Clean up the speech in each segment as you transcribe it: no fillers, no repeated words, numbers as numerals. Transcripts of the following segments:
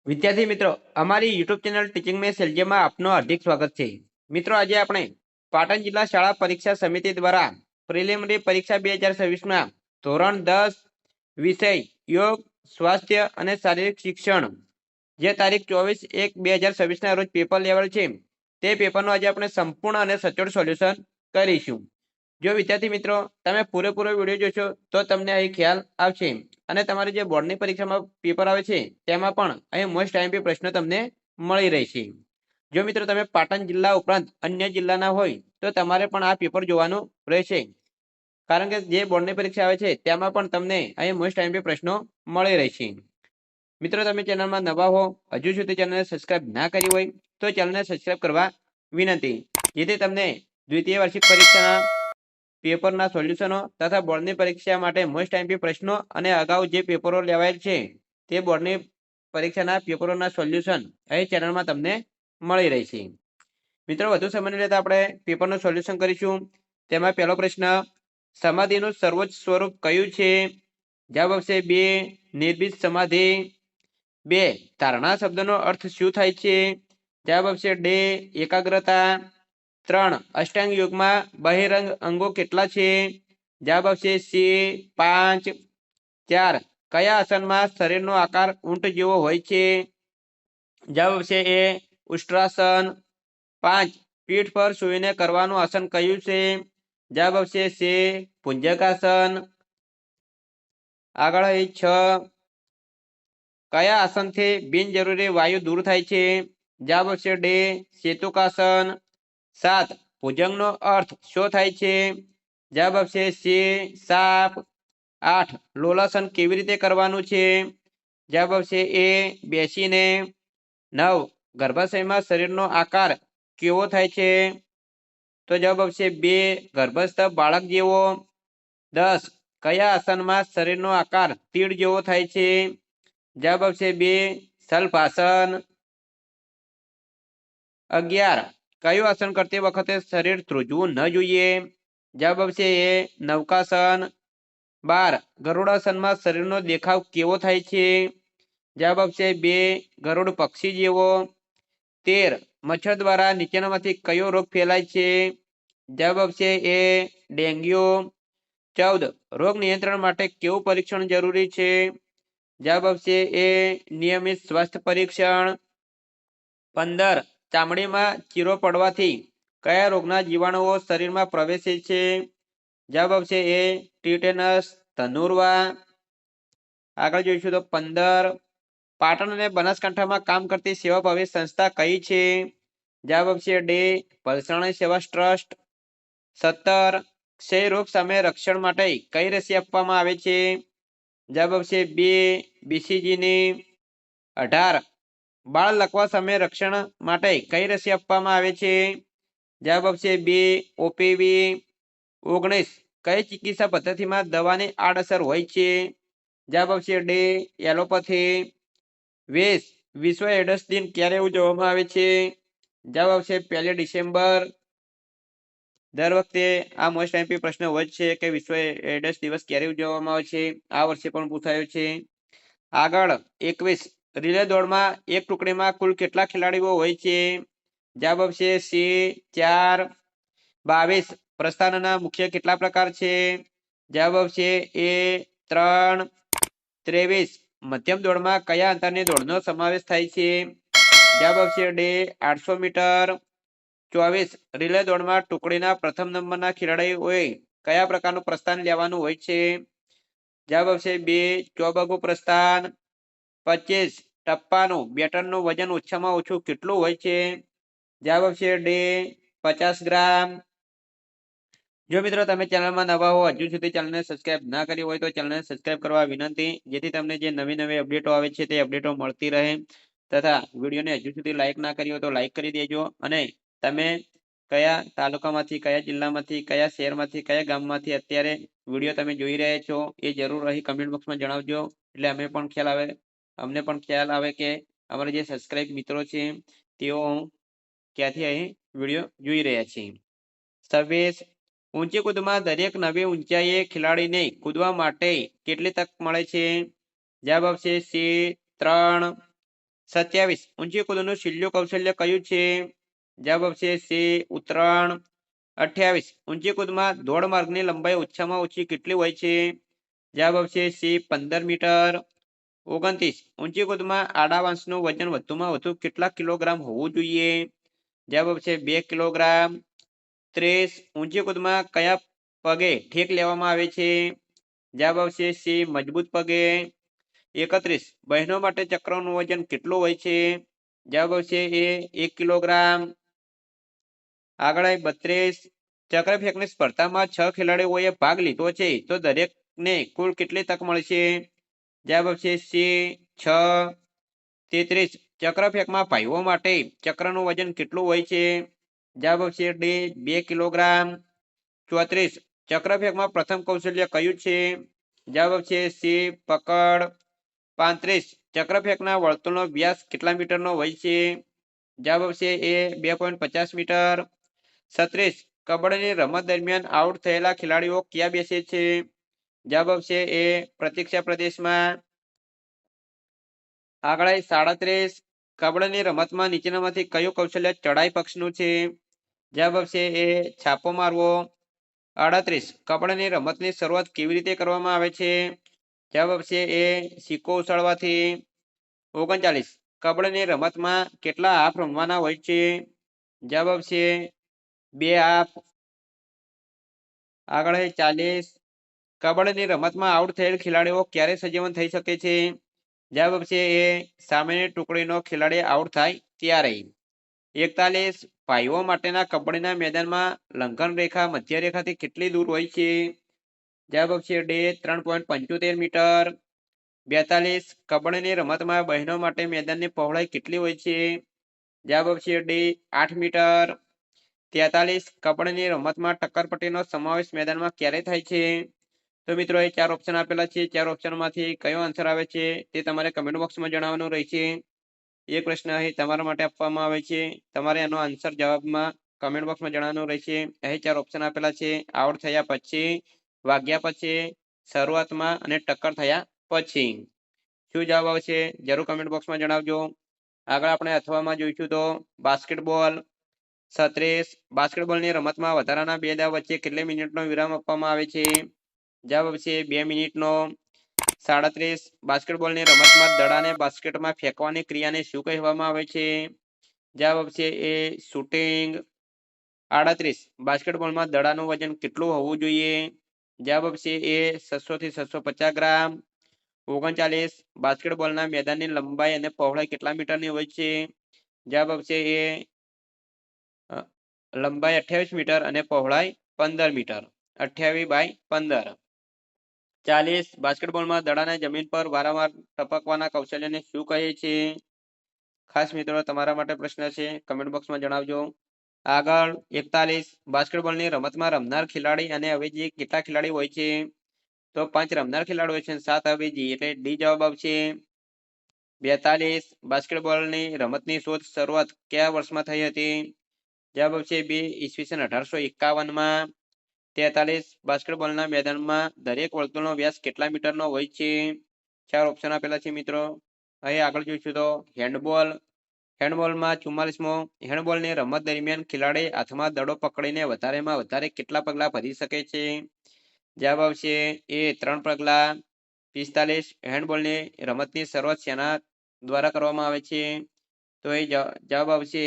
વિદ્યાર્થી મિત્રો, અમારી યુટ્યુબ ચેનલ ટીચિંગ મે સેલ્જિયમમાં આપનું હાર્દિક સ્વાગત છે. મિત્રો, આજે આપણે પાટણ જિલ્લા શાળા પરીક્ષા સમિતિ દ્વારા પ્રિલિમિનરી પરીક્ષા 2026માં ધોરણ 10 વિષય યોગ, સ્વાસ્થ્ય અને શારીરિક શિક્ષણ જે તારીખ 24/1/2026ના રોજ પેપર લેવલ છે તે પેપરનું આજે આપણે સંપૂર્ણ અને સચોટ સોલ્યુશન કરીશું. જો વિદ્યાર્થી મિત્રો તમે પૂરેપૂરો વિડીયો જોશો તો તમને અહીં ખ્યાલ આવશે અને તમારી જે બોર્ડની પરીક્ષામાં પેપર આવે છે તેમાં પણ અહીં મોસ્ટ આઈએમપી પ્રશ્ન તમને મળી રહેશે. જો મિત્રો તમે પાટણ જિલ્લા ઉપરાંત અન્ય જિલ્લાના હોય તો તમારે પણ આ પેપર જોવાનું રહેશે, કારણ કે જે બોર્ડની પરીક્ષા આવે છે તેમાં પણ તમને અહીં મોસ્ટ આઈએમપી પ્રશ્નો મળી રહેશે. મિત્રો, તમે ચેનલમાં નવા હો, હજુ સુધી ચેનલને સબસ્ક્રાઇબ ના કરી હોય તો ચેનલને સબસ્ક્રાઇબ કરવા વિનંતી, જેથી તમને દ્વિતીય વાર્ષિક પરીક્ષાના પેપરના સોલ્યુશનો તથા બોર્ડની પરીક્ષા માટે મોસ્ટ આઈએમપી પ્રશ્નો અને અગાઉ જે પેપરો લેવાયેલ છે તે બોર્ડની પરીક્ષાના પેપરોના સોલ્યુશન અહીં ચેનલમાં તમને મળી રહેશે. મિત્રો, વધુ સમય લેતા આપણે પેપરનું સોલ્યુશન કરીશું. તેમાં પહેલો પ્રશ્ન, સમાધિનું સર્વોચ્ચ સ્વરૂપ કયું છે? જવાબ આવશે 2, નિર્ભીત સમાધિ. 2, ધારણા શબ્દનો અર્થ શું થાય છે? જવાબ આવશે ડી, એકાગ્રતા. 3, અષ્ટાંગ યોગમાં બહિરંગ અંગો કેટલા છે? જવાબ આવશે સી, 5. 4, કયા આસનમાં શરીરનો આકાર ઊંટ જેવો હોય છે? જવાબ આવશે એ, ઉષ્ટ્રાસન. 5, પીઠ પર સૂઈને કરવાનું આસન કયું છે? જવાબ આવશે સી, ભુજંગાસન. આગળ 6, કયા આસનથી બિનજરૂરી વાયુ દૂર થાય છે? જવાબ આવશે ડી, શેતુકાસન. 7, ભુજંગનો અર્થ શું થાય છે? જવાબ આવશે સી, સાપ. 8, લોલાસન કેવી રીતે કરવાનું છે? જવાબ આવશે એ, બેસીને. 9, ગર્ભાશયમાં શરીરનો આકાર કેવો થાય છે? તો જવાબ આવશે 2, ગર્ભસ્થ બાળક જેવો. 10, કયા આસનમાં શરીરનો આકાર તીડ જેવો થાય છે? જવાબ આવશે 2, સલ્પાસન. 11, કયું આસન કરતી વખતે શરીર ધ્રુજવું ન જોઈએ? જવાબ આવશે એ, નૌકાસન. 12, ગરુડાસનમાં શરીરનો દેખાવ કેવો થાય છે? જવાબ આવશે 2, ગરુડ પક્ષી જેવો. 13, મચ્છર દ્વારા નીચેનામાંથી કયો રોગ ફેલાય છે? જવાબ આવશે એ, ડેન્ગ્યુ. 14, રોગ નિયંત્રણ માટે કેવું પરીક્ષણ જરૂરી છે? જવાબ આવશે એ, નિયમિત સ્વાસ્થ્ય પરીક્ષણ. 15, ચામડીમાં ચીરો પડવાથી કયા રોગના જીવાણુઓ શરીરમાં પ્રવેશે છે? જવાબ આવશે એ, ટીટેનસ, ધનુર્વા. આગળ જોઈશું તો 15, પાટણ અને બનાસકાંઠામાં કામ કરતી સેવાભાવી સંસ્થા કઈ છે? જવાબ આવશે ડી, ભલસાણી સેવા ટ્રસ્ટ. 17, ક્ષય રોગ સામે રક્ષણ માટે કઈ રસી આપવામાં આવે છે? જવાબ આવશે બી, બીસીજીની. 18, બાળ લકવા સામે રક્ષણ માટે કઈ રસી આપવામાં આવે છે? જવાબ આવશે બી, ઓપીવી. 19, કઈ ચિકિત્સા પદ્ધતિમાં દવાની આડઅસર હોય છે? જવાબ આવશે ડી, એલોપેથી. 20, વિશ્વ એડ્સ દિન ક્યારે ઉજવવામાં આવે છે? જવાબ આવશે 1 ડિસેમ્બર. દર વખતે આ મોસ્ટ આઈએમપી પ્રશ્ન હોય છે કે વિશ્વ એડ્સ દિવસ ક્યારે ઉજવવામાં આવે છે. આ વર્ષે પણ પૂછાયો છે. આગળ 21, રિલે દોડમાં એક ટુકડીમાં કુલ કેટલા ખેલાડીઓ હોય છે? જવાબ આવશે સી, 4. 22, પ્રસ્થાનના મુખ્ય કેટલા પ્રકાર છે? જવાબ આવશે એ, 3. 23, મધ્યમ દોડમાં કયા અંતરની દોડનો સમાવેશ થાય છે? જવાબ આવશે ડી, 800 મીટર. 24, રિલે દોડમાં ટુકડીના પ્રથમ નંબરના ખેલાડીઓએ કયા પ્રકારનું પ્રસ્થાન લેવાનું હોય છે? જવાબ આવશે બી, ચોબગુ પ્રસ્થાન. 25, ટપ્પાનું બેટરનું વજન ઓછામાં ઓછું કેટલું હોય છે? જવાબ આવશે ડી, 50 ગ્રામ. જો મિત્રો તમે ચેનલમાં નવા હો, હજુ સુધી ચેનલને સબસ્ક્રાઇબ ના કરી હોય તો ચેનલને સબસ્ક્રાઇબ કરવા વિનંતી, જેથી તમને જે નવી નવી અપડેટો આવે છે તે અપડેટો મળતી રહે. તથા વિડીયોને હજુ સુધી લાઈક ના કરી હોય તો લાઈક કરી દેજો. અને તમે કયા તાલુકામાંથી, કયા જિલ્લામાંથી, કયા શહેરમાંથી, કયા ગામમાંથી અત્યારે વિડીયો તમે જોઈ રહ્યા છો એ જરૂર અહીં કમેન્ટ બોક્સમાં જણાવજો, એટલે અમને પણ ખ્યાલ આવે કે અમારા જે સબસ્ક્રાઇબ મિત્રો છે તેઓ ક્યાંથી અહીં વિડીયો જોઈ રહ્યા છે. 26, ઊંચી કૂદમાં દરેક નવી ઊંચાઈએ ખેલાડીને કૂદવા માટે કેટલી તક મળે છે? જવાબ આવશે સી, 3. 27 ઊંચી કૂદનું છેલ્લું કૌશલ્ય કયું છે? જવાબ આવશે સી ઉતરાણ. 28 ઊંચી કૂદમાં દોડ માર્ગની લંબાઈ ઓછામાં ઓછી કેટલી હોય છે? જવાબ આવશે સી 15 મીટર. 29 ઊંચી કૂદમાં આડા વાંસનું વજન વધુમાં વધુ કેટલા કિલોગ્રામ હોવું જોઈએ? જવાબ આવશે 2 કિલોગ્રામ. 30 ઊંચી કૂદમાં કયા પગે ઠેક લેવામાં આવે છે? જવાબ આવશે સી મજબૂત પગે. 31 બહેનો માટે ચક્રનું વજન કેટલું હોય છે? જવાબ આવશે એ 1 કિલોગ્રામ. આગળ 32 ચક્ર ફેંકની સ્પર્ધામાં 6 ખેલાડીઓએ ભાગ લીધો છે તો દરેકને કુલ કેટલી તક મળશે? જવાબ આવશે સી 6. 33 ચક્ર ફેંકમાં ભાઈઓ માટે ચક્રનું વજન કેટલું હોય છે? જવાબ આવશે ડી 2 કિલોગ્રામ. 34 ચક્ર ફેંકમાં પ્રથમ કૌશલ્ય કયું છે? જવાબ આવશે સી પકડ. 35 ચક્ર ફેંકના વર્તુળનો વ્યાસ કેટલા મીટરનો હોય છે? જવાબ આવશે એ 2.50 મીટર. 36 કબડ્ડીની રમત દરમિયાન આઉટ થયેલા ખેલાડીઓ ક્યાં બેસે છે? જવાબ આવશે એ પ્રતીક્ષા પ્રદેશમાં. આગળ 37 કબડ્ડીની રમતમાં નીચેનામાંથી કયું કૌશલ્ય ચડાઈ પક્ષનું છે? જવાબ આવશે એ છાપો મારવો. 38 કબડ્ડીની રમતની શરૂઆત કેવી રીતે કરવામાં આવે છે? જવાબ આવશે એ સિક્કો ઉછાળવાથી. 39 કબડ્ડીની રમતમાં કેટલા હાફ રમવાના હોય છે? જવાબ આવશે 2 હાફ. આગળ 40 કબડ્ડીની રમતમાં આઉટ થયેલ ખેલાડીઓ ક્યારે સજીવન થઈ શકે છે? જવાબ આવશે એ સામેની ટુકડીનો ખેલાડી આઉટ થાય ત્યારે. 41 ભાઈઓ માટેના કબડ્ડીના મેદાનમાં લંઘન રેખા મધ્ય રેખાથી કેટલી દૂર હોય છે? જવાબ આવશે ડી 3.75 મીટર. 42 કબડ્ડીની રમતમાં બહેનો માટે મેદાનની પહોળાઈ કેટલી હોય છે? જવાબ આવશે ડી 8 મીટર. 43 કબડ્ડીની રમતમાં ટક્કરપટ્ટીનો સમાવેશ મેદાનમાં ક્યારે થાય છે? તો મિત્રો એ 4 ઓપ્શન આપેલા છે. 4 ઓપ્શનમાંથી કયો આન્સર આવે છે તે તમારે કમેન્ટ બોક્સમાં જણાવવાનું રહેશે. એક પ્રશ્ન અહીં તમારા માટે આપવામાં આવે છે, તમારે એનો આન્સર જવાબમાં કમેન્ટ બોક્સમાં જણાવવાનું રહેશે. અહીં 4 ઓપ્શન આપેલા છે: આઉટ થયા પછી, વાગ્યા પછી, શરૂઆતમાં અને ટક્કર થયા પછી. શું જવાબ આવશે જરૂર કમેન્ટ બોક્સમાં જણાવજો. આગળ આપણે અથવામાં જોઈશું તો બાસ્કેટબોલ. 36 બાસ્કેટબોલની રમતમાં વધારાના 2 દાવ વચ્ચે કેટલી મિનિટનો વિરામ આપવામાં આવે છે? જવાબ આવશે 2 મિનિટનો. 37 બાસ્કેટબોલની રમતમાં દડાને બાસ્કેટમાં ફેંકવાની ક્રિયાને શું કહેવામાં આવે છે? જવાબ આવશે એ શૂટિંગ. 38 બાસ્કેટબોલમાં દડાનું વજન કેટલું હોવું જોઈએ? જવાબ આવશે એ 600 થી 650 ગ્રામ. 39 બાસ્કેટબોલના મેદાનની લંબાઈ અને પહોળાઈ કેટલા મીટરની હોય છે? જવાબ આવશે એ લંબાઈ 28 મીટર અને પહોળાઈ 15 મીટર. 28/15. 40 બાસ્કેટબોલમાં દડાને જમીન પર વારંવાર ટપકવાના કૌશલ્યને શું કહે છે? ખાસ મિત્રો તમારા માટે પ્રશ્ન છે, કમેન્ટ બોક્સમાં જણાવજો. આગળ 41 બાસ્કેટબોલની રમતમાં રમનાર ખેલાડી અને અવેજી કેટલા ખેલાડી હોય છે? તો 5 રમનાર ખેલાડી હોય છે અને 7 અવેજી, એટલે ડી જવાબ આવશે. 42 બાસ્કેટબોલની રમતની શોધ શરૂઆત કયા વર્ષમાં થઈ હતી? જવાબ આવશે બી ઈસવીસન 1851માં. 43 બાસ્કેટબોલના મેદાનમાં દરેક વર્તુળનો વ્યાસ કેટલા મીટરનો હોય છે? 4 ઓપ્શન આપેલા છે મિત્રો. અહીં આગળ જોઈશું તો હેન્ડબોલ. હેન્ડબોલમાં 44મો હેન્ડબોલની રમત દરમિયાન ખેલાડી હાથમાં દડો પકડીને વધારેમાં વધારે કેટલા પગલાં ભરી શકે છે? જવાબ આવશે એ 3 પગલાં. 45 હેન્ડબોલની રમતની શરૂઆત શેના દ્વારા કરવામાં આવે છે? તો એ જવાબ આવશે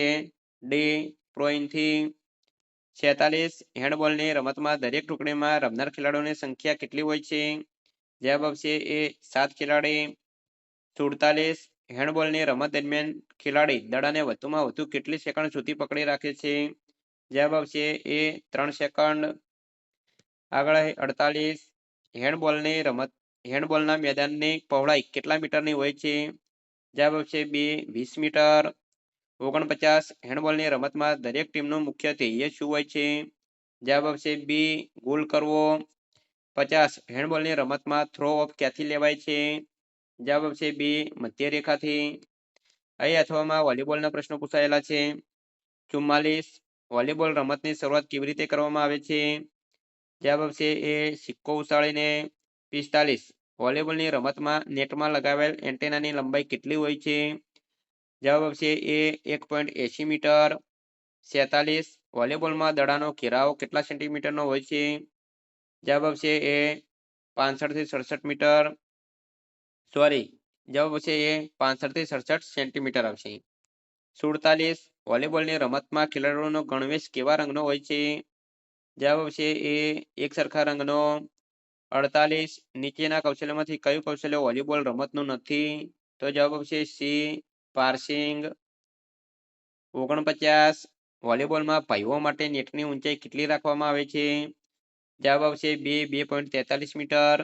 ડી પ્રોઇનથી. 46 હેન્ડબોલની રમતમાં દરેક ટુકડીમાં રમનાર ખેલાડીઓની સંખ્યા કેટલી હોય છે? જવાબ આવશે એ 7 ખેલાડી. 47 હેન્ડબોલની રમત દરમિયાન ખેલાડી દડાને વધુમાં વધુ કેટલી સેકન્ડ સુધી પકડી રાખે છે? જવાબ આવશે એ 3 સેકન્ડ. આગળ 48 હેન્ડબોલના મેદાનની પહોળાઈ કેટલા મીટરની હોય છે? જવાબ આવશે બી 20 મીટર. 49 હેન્ડબોલની રમતમાં દરેક ટીમનું મુખ્ય ધ્યેય શું હોય છે? જવાબ આવશે બી ગોલ કરવો. 50 હેન્ડબોલની રમતમાં થ્રો ઓફ ક્યાંથી લેવાય છે? જવાબ આવશે બી મધ્ય રેખાથી. અહીં અથવામાં વોલીબોલના પ્રશ્નો પૂછાયેલા છે. 44 વોલીબોલ રમતની શરૂઆત કેવી રીતે કરવામાં આવે છે? જવાબ આવશે એ સિક્કો ઉછાળીને. 45 વોલીબોલની રમતમાં નેટમાં લગાવેલ એન્ટેનાની લંબાઈ કેટલી હોય છે? જવાબ આવશે એ 1.80 મીટર. 47 વોલીબોલમાં દડાનો ઘેરાવ કેટલા સેન્ટીમીટરનો હોય છે? જવાબ આવશે એ 65 થી 67 મીટર. સોરી, જવાબ આવશે એ 65 થી 67 સેન્ટીમીટર આવશે. 47 વોલીબોલની રમતમાં ખેલાડીઓનો ગણવેશ કેવા રંગનો હોય છે? જવાબ આવશે એ એક સરખા રંગનો. 48 નીચેના કૌશલ્યમાંથી કયું કૌશલ્ય વોલીબોલ રમતનું નથી? તો જવાબ આવશે સી પાર્સિંગ. 49 વોલીબોલમાં ભાઈઓ માટે નેટની ઊંચાઈ કેટલી રાખવામાં આવે છે? જવાબ આવશે 2.43 મીટર.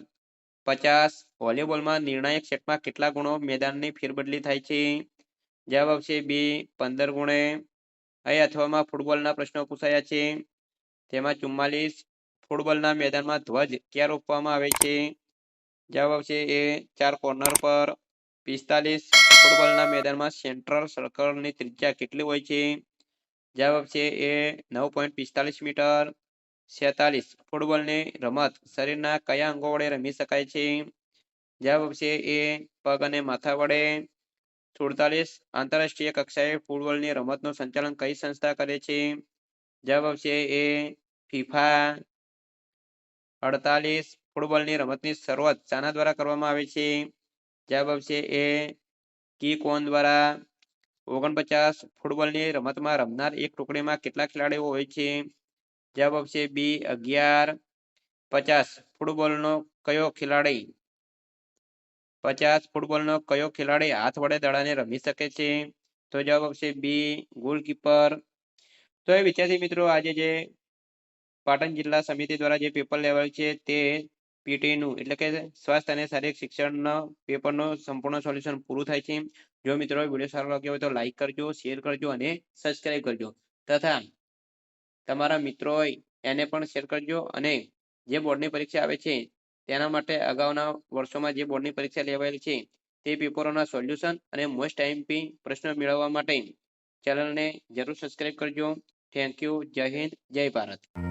50 વોલીબોલમાં નિર્ણાયક સેટમાં કેટલા ગુણો મેદાનની ફેરબદલી થાય છે? જવાબ આવશે 15 ગુણે. અહીં અથવામાં ફૂટબોલના પ્રશ્નો પૂછાયા છે. તેમાં 44 ફૂટબોલના મેદાનમાં ધ્વજ ક્યાં રોપવામાં આવે છે? જવાબ આવશે એ 4 કોર્નર પર. 45 ફૂટબોલના મેદાનમાં સેન્ટ્રલ સર્કલની ત્રિજ્યા કેટલી હોય છે? જવાબ આવશે એ 9.45 મીટર. 46 ફૂટબોલની રમત શરીરના કયા અંગો વડે રમી શકાય છે? જવાબ આવશે એ પગ અને માથા વડે. 47 આંતરરાષ્ટ્રીય કક્ષાએ ફૂટબોલની રમતનું સંચાલન કઈ સંસ્થા કરે છે? જવાબ આવશે એ ફીફા. 48 ફૂટબોલની રમતની શરૂઆત શાના દ્વારા કરવામાં આવે છે? જવાબ આવશે એ કી કોન દ્વારા. 49 ફૂટબોલની રમતમાં રમનાર એક ટુકડીમાં કેટલા ખેલાડીઓ હોય છે? જવાબ આવશે બી 11. 50 ફૂટબોલનો કયો ખેલાડી 50 ફૂટબોલનો કયો ખેલાડી હાથ વડે દડાને રમી શકે છે? તો જવાબ આવશે બી ગોલકીપર. તો એ વિદ્યાર્થી મિત્રો આજે જે પાટણ જિલ્લા સમિતિ દ્વારા જે પેપર લેવાયું છે તે પીટીનું એટલે કે સ્વાસ્થ્ય અને શારીરિક શિક્ષણનો પેપરનું સંપૂર્ણ સોલ્યુશન પૂરું થાય છે. જો મિત્રો વિડીયો સારો લાગ્યો હોય તો લાઈક કરજો, શેર કરજો અને સબસ્ક્રાઇબ કરજો તથા તમારા મિત્રો હોય એને પણ શેર કરજો. અને જે બોર્ડની પરીક્ષા આવે છે તેના માટે અગાઉના વર્ષોમાં જે બોર્ડની પરીક્ષા લેવાયેલી છે તે પેપરોના સોલ્યુશન અને મોસ્ટ આઈએમપી પ્રશ્નો મેળવવા માટે ચેનલને જરૂર સબસ્ક્રાઇબ કરજો. Thank you. જય હિન્દ, જય ભારત.